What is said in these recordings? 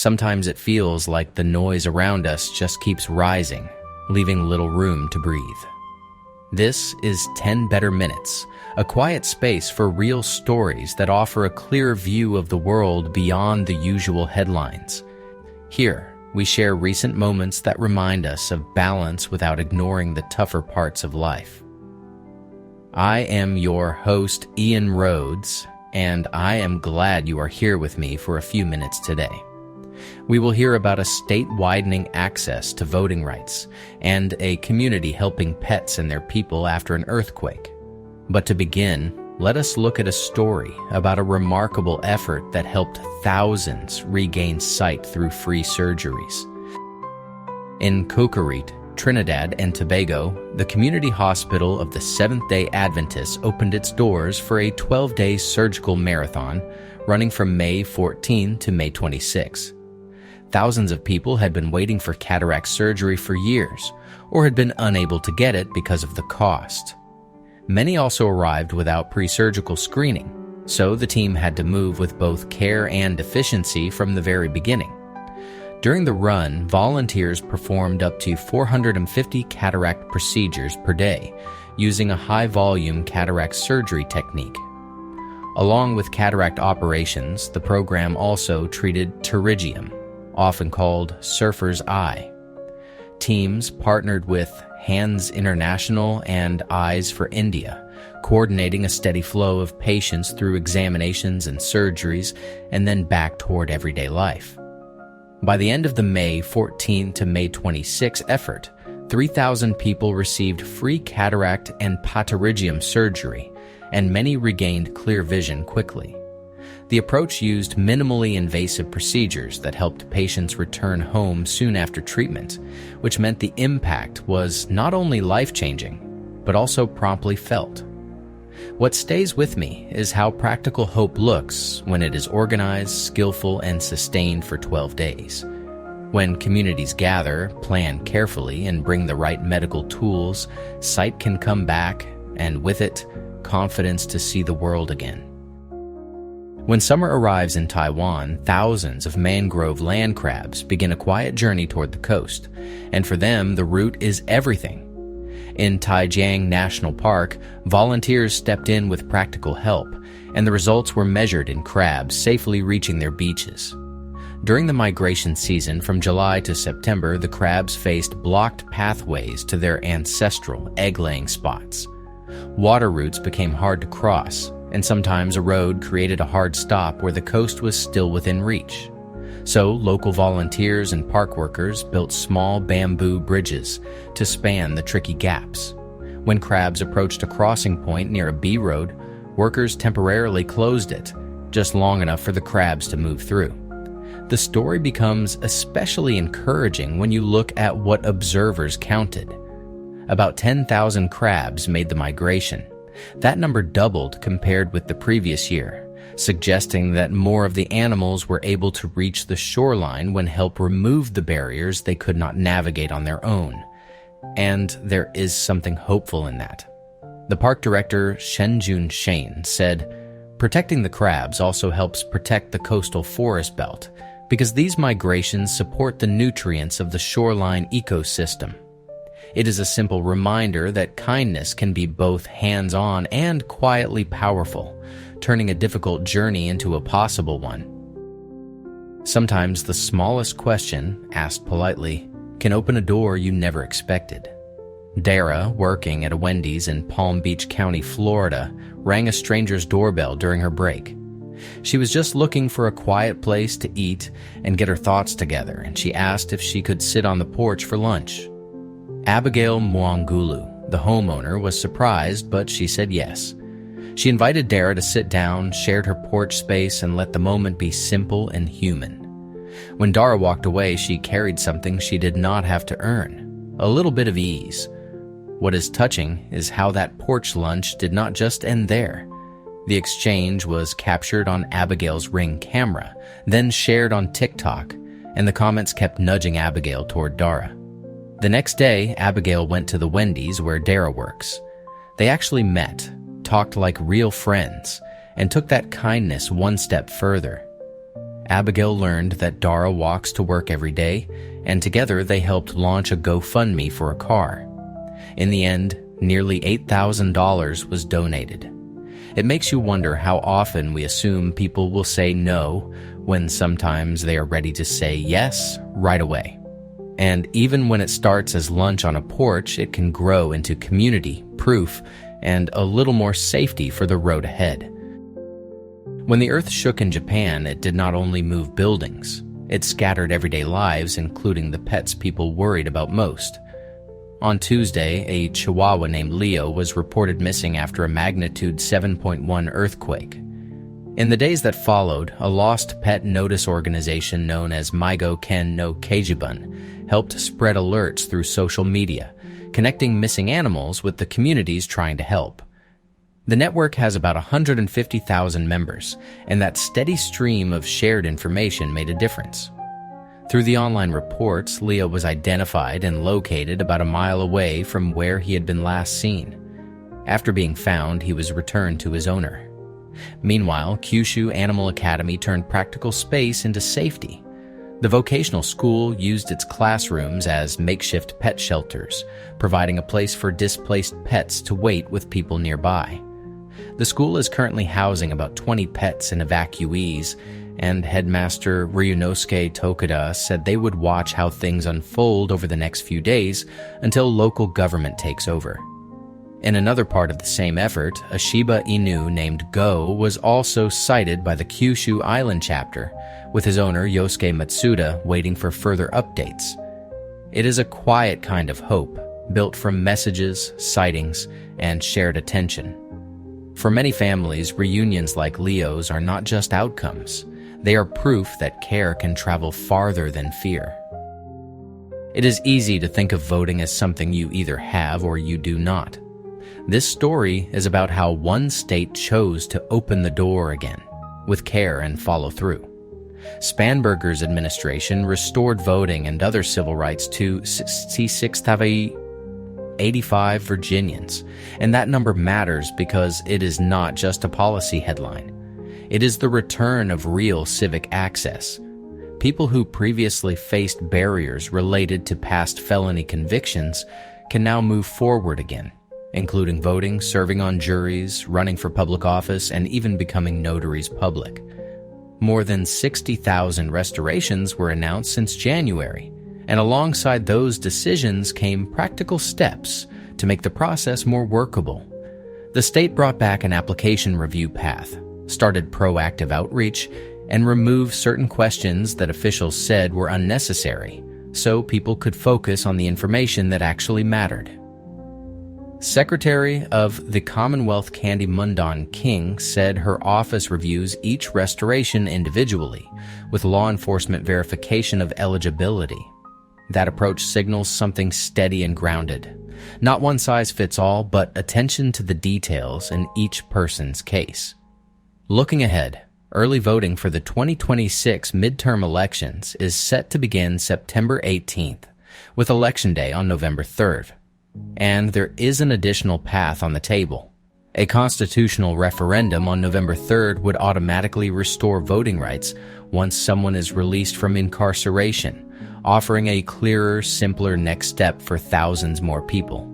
Sometimes it feels like the noise around us just keeps rising, leaving little room to breathe. This is 10 Better Minutes, a quiet space for real stories that offer a clear view of the world beyond the usual headlines. Here, we share recent moments that remind us of balance without ignoring the tougher parts of life. I am your host, Ian Rhodes, and I am glad you are here with me for a few minutes today. We will hear about a state-widening access to voting rights and a community helping pets and their people after an earthquake. But to begin, let us look at a story about a remarkable effort that helped thousands regain sight through free surgeries. In Cocorit, Trinidad and Tobago, the community hospital of the Seventh-day Adventists opened its doors for a 12-day surgical marathon running from May 14 to May 26. Thousands of people had been waiting for cataract surgery for years, or had been unable to get it because of the cost. Many also arrived without pre-surgical screening, so the team had to move with both care and efficiency from the very beginning. During the run, volunteers performed up to 450 cataract procedures per day, using a high-volume cataract surgery technique. Along with cataract operations, the program also treated pterygium, often called surfer's eye. Teams partnered with Hands International and Eyes for India, coordinating a steady flow of patients through examinations and surgeries and then back toward everyday life. By the end of the May 14 to May 26 effort, 3,000 people received free cataract and pterygium surgery, and many regained clear vision quickly. The approach used minimally invasive procedures that helped patients return home soon after treatment, which meant the impact was not only life-changing, but also promptly felt. What stays with me is how practical hope looks when it is organized, skillful, and sustained for 12 days. When communities gather, plan carefully, and bring the right medical tools, sight can come back, and with it, confidence to see the world again. When summer arrives in Taiwan, thousands of mangrove land crabs begin a quiet journey toward the coast, and for them, the route is everything. In Taijiang National Park, volunteers stepped in with practical help, and the results were measured in crabs safely reaching their beaches. During the migration season from July to September, the crabs faced blocked pathways to their ancestral egg-laying spots. Water routes became hard to cross, and sometimes a road created a hard stop where the coast was still within reach. So local volunteers and park workers built small bamboo bridges to span the tricky gaps. When crabs approached a crossing point near a B road, workers temporarily closed it, just long enough for the crabs to move through. The story becomes especially encouraging when you look at what observers counted. About 10,000 crabs made the migration. That number doubled compared with the previous year, suggesting that more of the animals were able to reach the shoreline when help removed the barriers they could not navigate on their own. And there is something hopeful in that. The park director Shenjun Shane said, "Protecting the crabs also helps protect the coastal forest belt, because these migrations support the nutrients of the shoreline ecosystem. It is a simple reminder that kindness can be both hands-on and quietly powerful, turning a difficult journey into a possible one." Sometimes the smallest question, asked politely, can open a door you never expected. Dara, working at a Wendy's in Palm Beach County, Florida, rang a stranger's doorbell during her break. She was just looking for a quiet place to eat and get her thoughts together, and she asked if she could sit on the porch for lunch. Abigail Mwangulu, the homeowner, was surprised, but she said yes. She invited Dara to sit down, shared her porch space, and let the moment be simple and human. When Dara walked away, she carried something she did not have to earn, a little bit of ease. What is touching is how that porch lunch did not just end there. The exchange was captured on Abigail's Ring camera, then shared on TikTok, and the comments kept nudging Abigail toward Dara. The next day, Abigail went to the Wendy's where Dara works. They actually met, talked like real friends, and took that kindness one step further. Abigail learned that Dara walks to work every day, and together they helped launch a GoFundMe for a car. In the end, nearly $8,000 was donated. It makes you wonder how often we assume people will say no when sometimes they are ready to say yes right away. And even when it starts as lunch on a porch, it can grow into community, proof, and a little more safety for the road ahead. When the earth shook in Japan, it did not only move buildings, it scattered everyday lives, including the pets people worried about most. On Tuesday, a Chihuahua named Leo was reported missing after a magnitude 7.1 earthquake. In the days that followed, a lost pet notice organization known as Maigo Ken no Keijibun helped spread alerts through social media, connecting missing animals with the communities trying to help. The network has about 150,000 members, and that steady stream of shared information made a difference. Through the online reports, Leo was identified and located about a mile away from where he had been last seen. After being found, he was returned to his owner. Meanwhile, Kyushu Animal Academy turned practical space into safety. The vocational school used its classrooms as makeshift pet shelters, providing a place for displaced pets to wait with people nearby. The school is currently housing about 20 pets and evacuees, and headmaster Ryunosuke Tokuda said they would watch how things unfold over the next few days until local government takes over. In another part of the same effort, a Shiba Inu named Go was also cited by the Kyushu Island chapter, with his owner Yosuke Matsuda waiting for further updates. It is a quiet kind of hope, built from messages, sightings, and shared attention. For many families, reunions like Leo's are not just outcomes. They are proof that care can travel farther than fear. It is easy to think of voting as something you either have or you do not. This story is about how one state chose to open the door again, with care and follow through. Spanberger's administration restored voting and other civil rights to 85 Virginians, and that number matters because it is not just a policy headline. It is the return of real civic access. People who previously faced barriers related to past felony convictions can now move forward again, including voting, serving on juries, running for public office, and even becoming notaries public. More than 60,000 restorations were announced since January, and alongside those decisions came practical steps to make the process more workable. The state brought back an application review path, started proactive outreach, and removed certain questions that officials said were unnecessary, so people could focus on the information that actually mattered. Secretary of the Commonwealth Candy Mundan King said her office reviews each restoration individually, with law enforcement verification of eligibility. That approach signals something steady and grounded. Not one size fits all, but attention to the details in each person's case. Looking ahead, early voting for the 2026 midterm elections is set to begin September 18th, with Election Day on November 3rd. And there is an additional path on the table. A constitutional referendum on November 3rd would automatically restore voting rights once someone is released from incarceration, offering a clearer, simpler next step for thousands more people.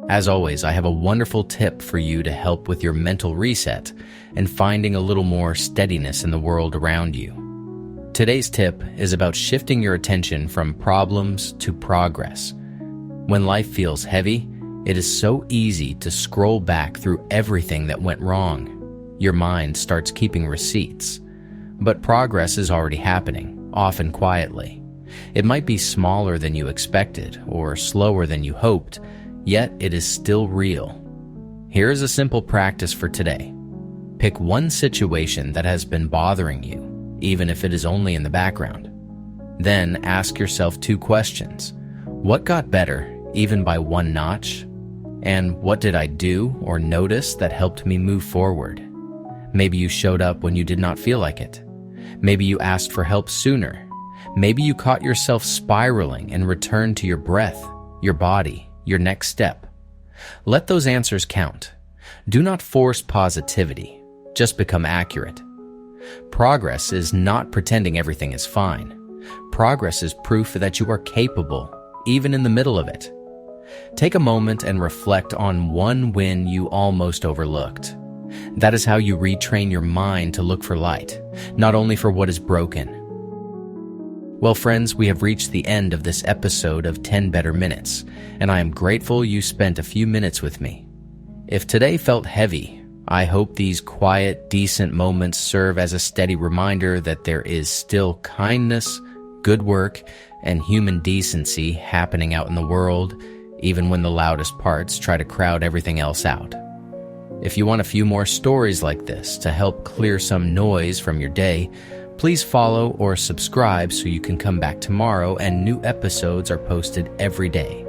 As always, I have a wonderful tip for you to help with your mental reset and finding a little more steadiness in the world around you. Today's tip is about shifting your attention from problems to progress. When life feels heavy, it is so easy to scroll back through everything that went wrong. Your mind starts keeping receipts. But progress is already happening, often quietly. It might be smaller than you expected or slower than you hoped, yet it is still real. Here is a simple practice for today. Pick one situation that has been bothering you, even if it is only in the background. Then ask yourself two questions. What got better, even by one notch? And what did I do or notice that helped me move forward? Maybe you showed up when you did not feel like it. Maybe you asked for help sooner. Maybe you caught yourself spiraling and returned to your breath, your body, your next step. Let those answers count. Do not force positivity. Just become accurate. Progress is not pretending everything is fine. Progress is proof that you are capable, even in the middle of it. Take a moment and reflect on one win you almost overlooked. That is how you retrain your mind to look for light, not only for what is broken. Well, friends, we have reached the end of this episode of 10 Better Minutes, and I am grateful you spent a few minutes with me. If today felt heavy, I hope these quiet, decent moments serve as a steady reminder that there is still kindness, good work, and human decency happening out in the world, even when the loudest parts try to crowd everything else out. If you want a few more stories like this to help clear some noise from your day, please follow or subscribe so you can come back tomorrow and new episodes are posted every day.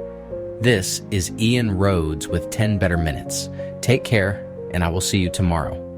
This is Ian Rhodes with 10 Better Minutes. Take care, and I will see you tomorrow.